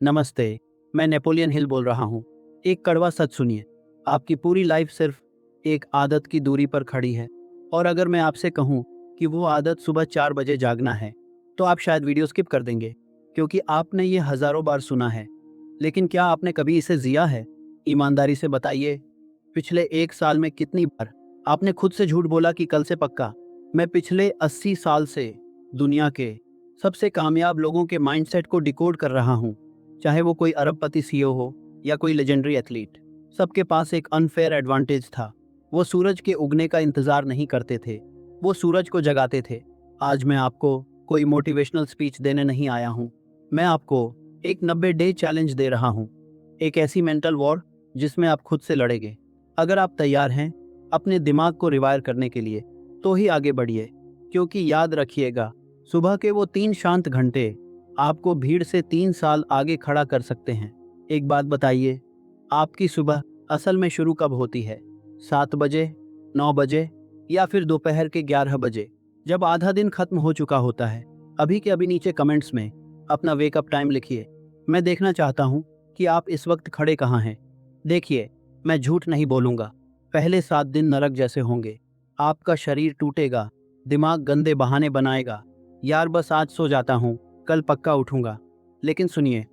नमस्ते। मैं Napoleon Hill बोल रहा हूँ। एक कड़वा सच सुनिए, आपकी पूरी लाइफ सिर्फ एक आदत की दूरी पर खड़ी है। और अगर मैं आपसे कहूँ कि वो आदत सुबह 4 बजे जागना है, तो आप शायद वीडियो स्किप कर देंगे, क्योंकि आपने ये हजारों बार सुना है। लेकिन क्या आपने कभी इसे जिया है? ईमानदारी से बताइए, पिछले 1 साल में कितनी बार आपने खुद से झूठ बोला कि कल से पक्का? मैं पिछले 80 साल से दुनिया के सबसे कामयाब लोगों के माइंडसेट को डिकोड कर रहा हूँ। चाहे वो कोई अरबपति सीईओ हो या कोई लेजेंडरी एथलीट, सबके पास एक अनफेयर एडवांटेज था। वो सूरज के उगने का इंतजार नहीं करते थे, वो सूरज को जगाते थे। आज मैं आपको कोई मोटिवेशनल स्पीच देने नहीं आया हूँ। मैं आपको एक 90 डे चैलेंज दे रहा हूँ, एक ऐसी मेंटल वॉर जिसमें आप खुद से लड़ेंगे। अगर आप तैयार हैं अपने दिमाग को रिवायर करने के लिए, तो ही आगे बढ़िए, क्योंकि याद रखिएगा, सुबह के वो 3 शांत घंटे आपको भीड़ से 3 साल आगे खड़ा कर सकते हैं। एक बात बताइए, आपकी सुबह असल में शुरू कब होती है? 7 बजे, 9 बजे, या फिर दोपहर के 11 बजे, जब आधा दिन खत्म हो चुका होता है? अभी के अभी नीचे कमेंट्स में अपना वेकअप टाइम लिखिए। मैं देखना चाहता हूँ कि आप इस वक्त खड़े कहाँ हैं। देखिए, मैं झूठ नहीं बोलूँगा, पहले 7 दिन नरक जैसे होंगे। आपका शरीर टूटेगा, दिमाग गंदे बहाने बनाएगा, यार बस आज सो जाता हूँ, कल पक्का उठूंगा। लेकिन सुनिए,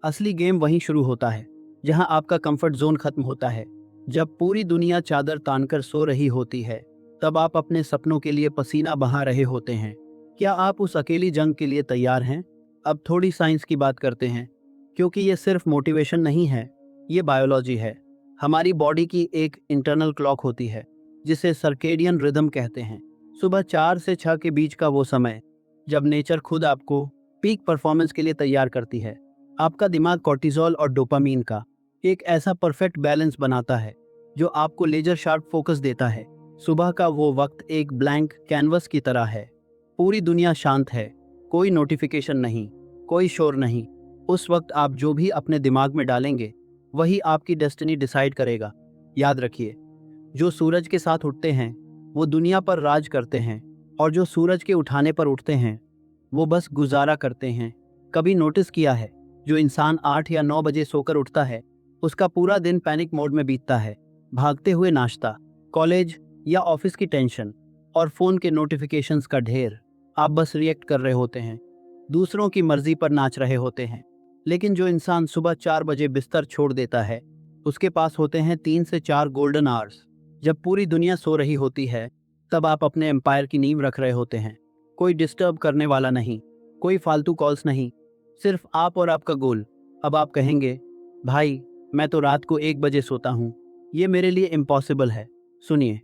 असली गेम वहीं शुरू होता है जहां आपका कंफर्ट जोन खत्म होता है। जब पूरी दुनिया चादर तानकर सो रही होती है, तब आप अपने सपनों के लिए पसीना बहा रहे होते हैं। क्या आप उस अकेली जंग के लिए तैयार हैं? अब थोड़ी साइंस की बात करते हैं, क्योंकि ये सिर्फ मोटिवेशन नहीं है, ये बायोलॉजी है। हमारी बॉडी की एक इंटरनल क्लॉक होती है जिसे सर्केडियन रिदम कहते हैं। सुबह 4 से 6 के बीच का वो समय जब नेचर खुद आपको पीक परफॉर्मेंस के लिए तैयार करती है। आपका दिमाग कॉर्टिसोल और डोपामीन का एक ऐसा परफेक्ट बैलेंस बनाता है जो आपको लेजर शार्प फोकस देता है। सुबह का वो वक्त एक ब्लैंक कैनवस की तरह है। पूरी दुनिया शांत है, कोई नोटिफिकेशन नहीं, कोई शोर नहीं। उस वक्त आप जो भी अपने दिमाग में डालेंगे, वही आपकी डेस्टिनी डिसाइड करेगा। याद रखिए, जो सूरज के साथ उठते हैं वो दुनिया पर राज करते हैं, और जो सूरज के उठाने पर उठते हैं वो बस गुजारा करते हैं। कभी नोटिस किया है, जो इंसान 8 या 9 बजे सोकर उठता है, उसका पूरा दिन पैनिक मोड में बीतता है। भागते हुए नाश्ता, कॉलेज या ऑफिस की टेंशन और फोन के नोटिफिकेशंस का ढेर। आप बस रिएक्ट कर रहे होते हैं, दूसरों की मर्जी पर नाच रहे होते हैं। लेकिन जो इंसान सुबह 4 बजे बिस्तर छोड़ देता है, उसके पास होते हैं 3 से 4 गोल्डन आवर्स। जब पूरी दुनिया सो रही होती है, तब आप अपने एम्पायर की नींव रख रहे होते हैं। कोई डिस्टर्ब करने वाला नहीं, कोई फालतू कॉल्स नहीं, सिर्फ आप और आपका गोल। अब आप कहेंगे, भाई मैं तो रात को 1 बजे सोता हूँ, ये मेरे लिए इम्पॉसिबल है। सुनिए,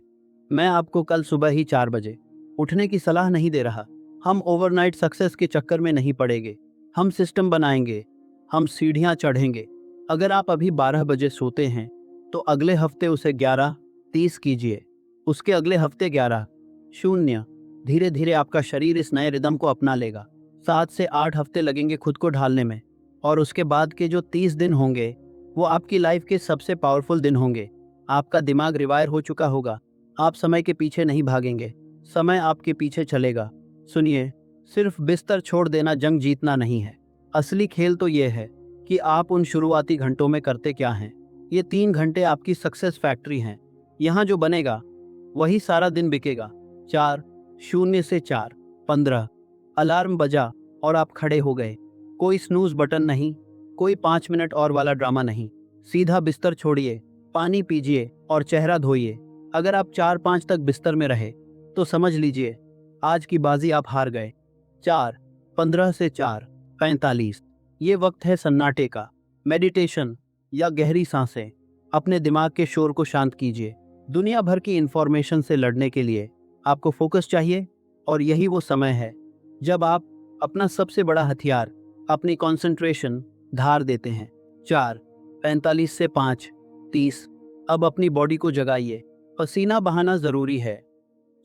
मैं आपको कल सुबह ही 4 बजे उठने की सलाह नहीं दे रहा। हम ओवरनाइट सक्सेस के चक्कर में नहीं पड़ेंगे। हम सिस्टम बनाएंगे, हम सीढ़ियाँ चढ़ेंगे। अगर आप अभी 12 बजे सोते हैं, तो अगले हफ्ते उसे 11:30 कीजिए, उसके अगले हफ्ते 11:00। धीरे धीरे आपका शरीर इस नए रिदम को अपना लेगा। 7 से 8 हफ्ते लगेंगे खुद को ढालने में, और उसके बाद के जो 30 दिन होंगे, वो आपकी लाइफ के सबसे पावरफुल दिन होंगे। आपका दिमाग रिवायर हो चुका होगा। आप समय के पीछे नहीं भागेंगे, समय आपके पीछे चलेगा। सुनिए, सिर्फ बिस्तर छोड़ देना जंग जीतना नहीं है। असली खेल तो ये है कि आप उन शुरुआती घंटों में करते क्या हैं। ये 3 घंटे आपकी सक्सेस फैक्ट्री हैं। यहाँ जो बनेगा वही सारा दिन बिकेगा। 4 0 से 4 15 अलार्म बजा और आप खड़े हो गए। कोई स्नूज बटन नहीं, कोई 5 मिनट और वाला ड्रामा नहीं। सीधा बिस्तर छोड़िए, पानी पीजिए और चेहरा धोइए। अगर आप 4-5 तक बिस्तर में रहे, तो समझ लीजिए आज की बाजी आप हार गए। 4:15 से 4:45 ये वक्त है सन्नाटे का। मेडिटेशन या गहरी सांसें। अपने दिमाग के शोर को शांत कीजिए। दुनिया भर की इंफॉर्मेशन से लड़ने के लिए आपको फोकस चाहिए, और यही वो समय है जब आप अपना सबसे बड़ा हथियार, अपनी कंसंट्रेशन, धार देते हैं। 4:45 से 5:30 अब अपनी बॉडी को जगाइए। पसीना बहाना ज़रूरी है,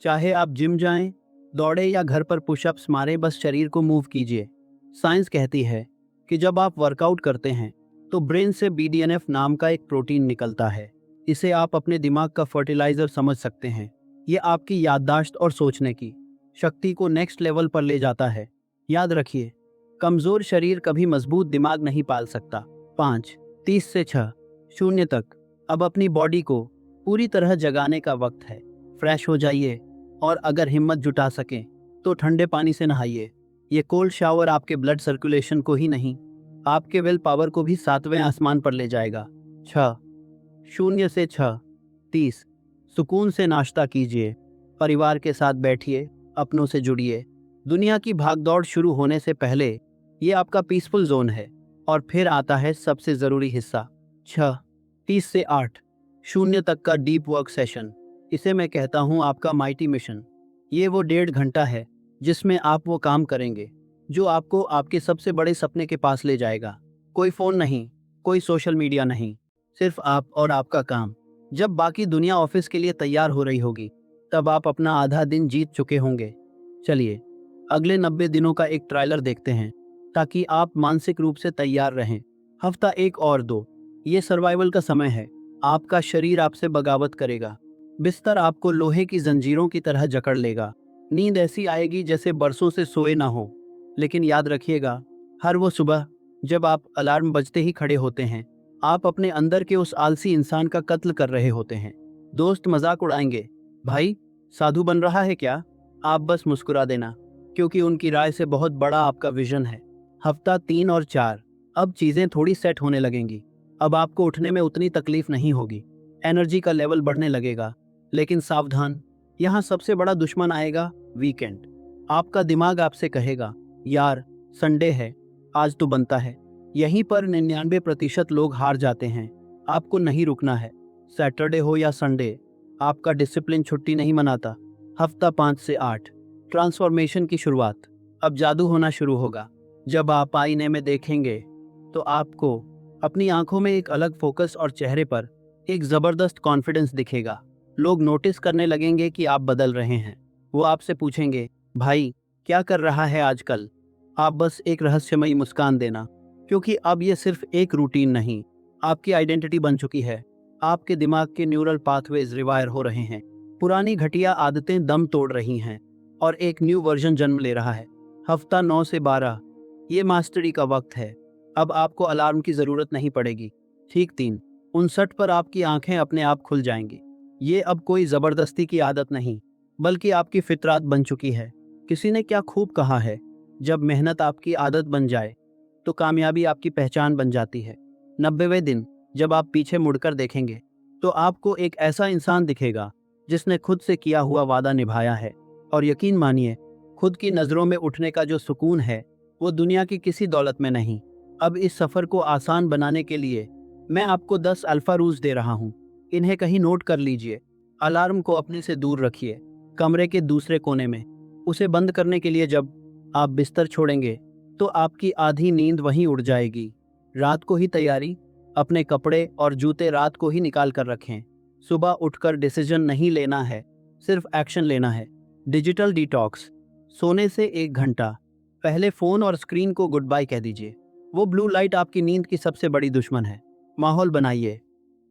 चाहे आप जिम जाएं, दौड़े या घर पर पुशअप्स मारें, बस शरीर को मूव कीजिए। साइंस कहती है कि जब आप वर्कआउट करते हैं, तो ब्रेन से BDNF नाम का एक प्रोटीन निकलता है। इसे आप अपने दिमाग का फर्टिलाइजर समझ सकते हैं। ये आपकी याददाश्त और सोचने की शक्ति को नेक्स्ट लेवल पर ले जाता है। याद रखिए, कमजोर शरीर कभी मजबूत दिमाग नहीं पाल सकता। 5, 30 से 6, 0 तक। अब अपनी बॉडी को पूरी तरह जगाने का वक्त है। फ्रेश हो जाइए और अगर हिम्मत जुटा सकें तो ठंडे पानी से नहाइए। ये कोल्ड शावर आपके ब्लड सर्कुलेशन को ही नहीं, आपके विल पावर को भी 7वें आसमान पर ले जाएगा। 6, 0 से 6, 30, सुकून से नाश्ता कीजिए, परिवार के साथ बैठिए, अपनों से जुड़िए। दुनिया की भागदौड़ शुरू होने से पहले ये आपका पीसफुल जोन है। और फिर आता है सबसे ज़रूरी हिस्सा। 6, 30 से 8, 0 तक का डीप वर्क सेशन। इसे मैं कहता हूँ आपका माइटी मिशन। ये वो 1.5 घंटा है जिसमें आप वो काम करेंगे जो आपको आपके सबसे बड़े सपने के पास ले जाएगा। कोई फ़ोन नहीं, कोई सोशल मीडिया नहीं, सिर्फ आप और आपका काम। जब बाकी दुनिया ऑफिस के लिए तैयार हो रही होगी तब आप अपना आधा दिन जीत चुके होंगे। चलिए अगले 90 दिनों का एक ट्रायलर देखते हैं ताकि आप मानसिक रूप से तैयार रहें। हफ्ता 1 और 2, ये सर्वाइवल का समय है। आपका शरीर आपसे बगावत करेगा, बिस्तर आपको लोहे की जंजीरों की तरह जकड़ लेगा, नींद ऐसी आएगी जैसे बरसों से सोए ना हो। लेकिन याद रखिएगा, हर वो सुबह जब आप अलार्म बजते ही खड़े होते हैं, आप अपने अंदर के उस आलसी इंसान का कत्ल कर रहे होते हैं। दोस्त मजाक उड़ाएंगे, भाई साधु बन रहा है क्या? आप बस मुस्कुरा देना, क्योंकि उनकी राय से बहुत बड़ा आपका विजन है। हफ्ता 3 और 4, अब चीजें थोड़ी सेट होने लगेंगी। अब आपको उठने में उतनी तकलीफ नहीं होगी, एनर्जी का लेवल बढ़ने लगेगा। लेकिन सावधान, यहाँ सबसे बड़ा दुश्मन आएगा, वीकेंड। आपका दिमाग आपसे कहेगा, यार संडे है, आज तो बनता है। यहीं पर 99% लोग हार जाते हैं। आपको नहीं रुकना है, सैटरडे हो या संडे, आपका डिसिप्लिन छुट्टी नहीं मनाता। हफ्ता 5 से 8, ट्रांसफॉर्मेशन की शुरुआत। अब जादू होना शुरू होगा। जब आप आईने में देखेंगे तो आपको अपनी आंखों में एक अलग फोकस और चेहरे पर एक जबरदस्त कॉन्फिडेंस दिखेगा। लोग नोटिस करने लगेंगे कि आप बदल रहे हैं। वो आपसे पूछेंगे, भाई क्या कर रहा है आजकल? आप बस एक रहस्यमयी मुस्कान देना, क्योंकि अब ये सिर्फ एक रूटीन नहीं, आपकी आइडेंटिटी बन चुकी है। आपके दिमाग के न्यूरल पाथवेज रिवायर हो रहे हैं, पुरानी घटिया आदतें दम तोड़ रही हैं और एक न्यू वर्जन जन्म ले रहा है। हफ्ता 9 से 12, ये मास्टरी का वक्त है। अब आपको अलार्म की ज़रूरत नहीं पड़ेगी। ठीक 3:59 पर आपकी आंखें अपने आप खुल जाएंगी। ये अब कोई ज़बरदस्ती की आदत नहीं, बल्कि आपकी फितरात बन चुकी है। किसी ने क्या खूब कहा है, जब मेहनत आपकी आदत बन जाए तो कामयाबी आपकी पहचान बन जाती है। 90वें दिन, जब आप पीछे मुड़कर देखेंगे तो आपको एक ऐसा इंसान दिखेगा जिसने खुद से किया हुआ वादा निभाया है। और यकीन मानिए, खुद की नज़रों में उठने का जो सुकून है वो दुनिया की किसी दौलत में नहीं। अब इस सफ़र को आसान बनाने के लिए मैं आपको 10 अल्फा रूल्स दे रहा हूँ। इन्हें कहीं नोट कर लीजिए। अलार्म को अपने से दूर रखिए, कमरे के दूसरे कोने में। उसे बंद करने के लिए जब आप बिस्तर छोड़ेंगे तो आपकी आधी नींद वहीं उड़ जाएगी। रात को ही तैयारी, अपने कपड़े और जूते रात को ही निकाल कर रखें। सुबह उठकर डिसीजन नहीं लेना है, सिर्फ एक्शन लेना है। डिजिटल डिटॉक्स, सोने से 1 घंटा पहले फ़ोन और स्क्रीन को गुड बाय कह दीजिए। वो ब्लू लाइट आपकी नींद की सबसे बड़ी दुश्मन है। माहौल बनाइए,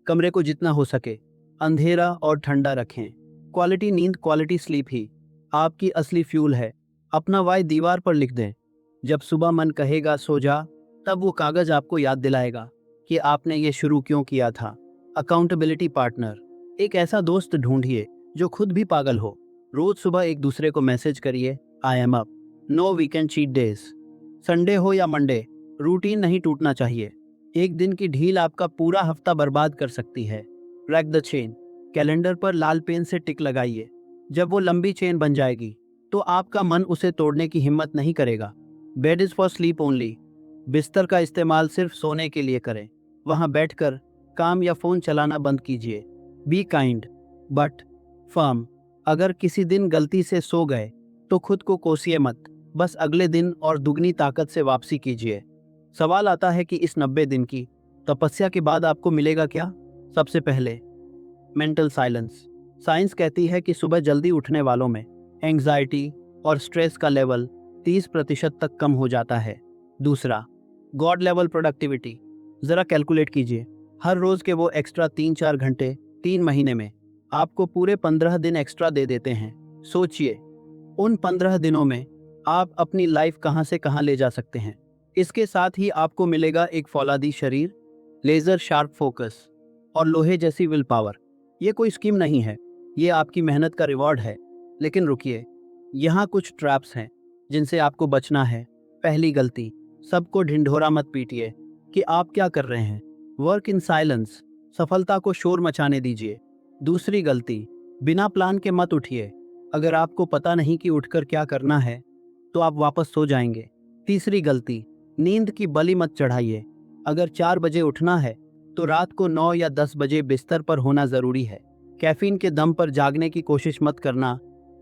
कमरे को जितना हो सके अंधेरा और ठंडा रखें। क्वालिटी नींद, क्वालिटी स्लीप ही आपकी असली फ्यूल है। अपना वाई दीवार पर लिख दें। जब सुबह मन कहेगा सो जा, तब वो कागज़ आपको याद दिलाएगा कि आपने ये शुरू क्यों किया था। अकाउंटेबिलिटी पार्टनर, एक ऐसा दोस्त ढूंढिए जो खुद भी पागल हो। रोज सुबह एक दूसरे को मैसेज करिए, I am up. No weekend cheat days. Sunday हो या मंडे, रूटीन नहीं टूटना चाहिए। एक दिन की ढील आपका पूरा हफ्ता बर्बाद कर सकती है। क्रैक द चेन, कैलेंडर पर लाल पेन से टिक लगाइए। जब वो लंबी चेन बन जाएगी तो आपका मन उसे तोड़ने की हिम्मत नहीं करेगा। Bed is for sleep only, बिस्तर का इस्तेमाल सिर्फ सोने के लिए करें। वहाँ बैठकर काम या फ़ोन चलाना बंद कीजिए। बी काइंड बट फर्म, अगर किसी दिन गलती से सो गए तो खुद को कोसिए मत, बस अगले दिन और दुगनी ताकत से वापसी कीजिए। सवाल आता है कि इस 90 दिन की तपस्या के बाद आपको मिलेगा क्या? सबसे पहले मेंटल साइलेंस। साइंस कहती है कि सुबह जल्दी उठने वालों में एंग्जाइटी और स्ट्रेस का लेवल 30% तक कम हो जाता है। दूसरा, गॉड लेवल प्रोडक्टिविटी। ज़रा कैलकुलेट कीजिए, हर रोज़ के वो एक्स्ट्रा 3-4 घंटे 3 महीने में आपको पूरे 15 दिन एक्स्ट्रा दे देते हैं। सोचिए, उन 15 दिनों में आप अपनी लाइफ कहां से कहां ले जा सकते हैं। इसके साथ ही आपको मिलेगा एक फौलादी शरीर, लेजर शार्प फोकस और लोहे जैसी विल पावर। ये कोई स्कीम नहीं है, ये आपकी मेहनत का रिवॉर्ड है। लेकिन रुकिए, यहाँ कुछ ट्रैप्स हैं जिनसे आपको बचना है। पहली गलती, सबको ढिंढोरा मत पीटिए कि आप क्या कर रहे हैं। वर्क इन साइलेंस, सफलता को शोर मचाने दीजिए। दूसरी गलती, बिना प्लान के मत उठिए। अगर आपको पता नहीं कि उठकर क्या करना है तो आप वापस सो जाएंगे। तीसरी गलती, नींद की बलि मत चढ़ाइए। अगर 4 बजे उठना है तो रात को 9 या 10 बजे बिस्तर पर होना जरूरी है। कैफीन के दम पर जागने की कोशिश मत करना,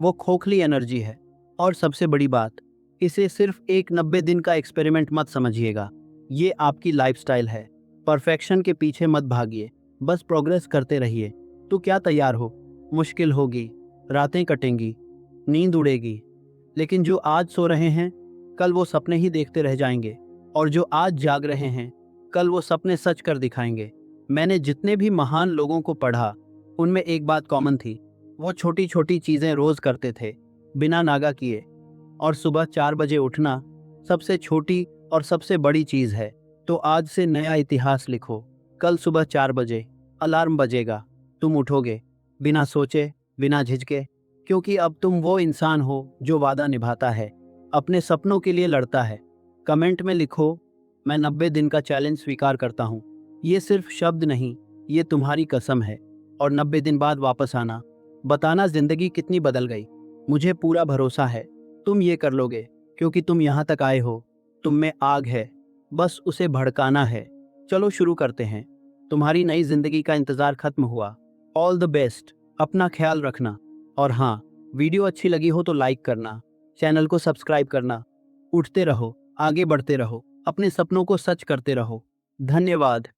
वो खोखली एनर्जी है। और सबसे बड़ी बात, इसे सिर्फ एक 90 दिन का एक्सपेरिमेंट मत समझिएगा, ये आपकी लाइफस्टाइल है। परफेक्शन के पीछे मत भागिए, बस प्रोग्रेस करते रहिए। तो क्या तैयार हो? मुश्किल होगी, रातें कटेंगी, नींद उड़ेगी, लेकिन जो आज सो रहे हैं कल वो सपने ही देखते रह जाएंगे, और जो आज जाग रहे हैं कल वो सपने सच कर दिखाएंगे। मैंने जितने भी महान लोगों को पढ़ा उनमें एक बात कॉमन थी, वो छोटी छोटी चीज़ें रोज़ करते थे बिना नागा किए। और सुबह 4 बजे उठना सबसे छोटी और सबसे बड़ी चीज़ है। तो आज से नया इतिहास लिखो। कल सुबह 4 बजे अलार्म बजेगा, तुम उठोगे बिना सोचे, बिना झिझके, क्योंकि अब तुम वो इंसान हो जो वादा निभाता है, अपने सपनों के लिए लड़ता है। कमेंट में लिखो, मैं 90 दिन का चैलेंज स्वीकार करता हूँ। ये सिर्फ शब्द नहीं, ये तुम्हारी कसम है। और 90 दिन बाद वापस आना, बताना जिंदगी कितनी बदल गई। मुझे पूरा भरोसा है तुम ये कर लोगे, क्योंकि तुम यहाँ तक आए हो। तुम में आग है, बस उसे भड़काना है। चलो शुरू करते हैं। तुम्हारी नई जिंदगी का इंतजार खत्म हुआ। ऑल द बेस्ट, अपना ख्याल रखना। और हाँ, वीडियो अच्छी लगी हो तो लाइक करना, चैनल को सब्सक्राइब करना। उठते रहो, आगे बढ़ते रहो, अपने सपनों को सच करते रहो। धन्यवाद।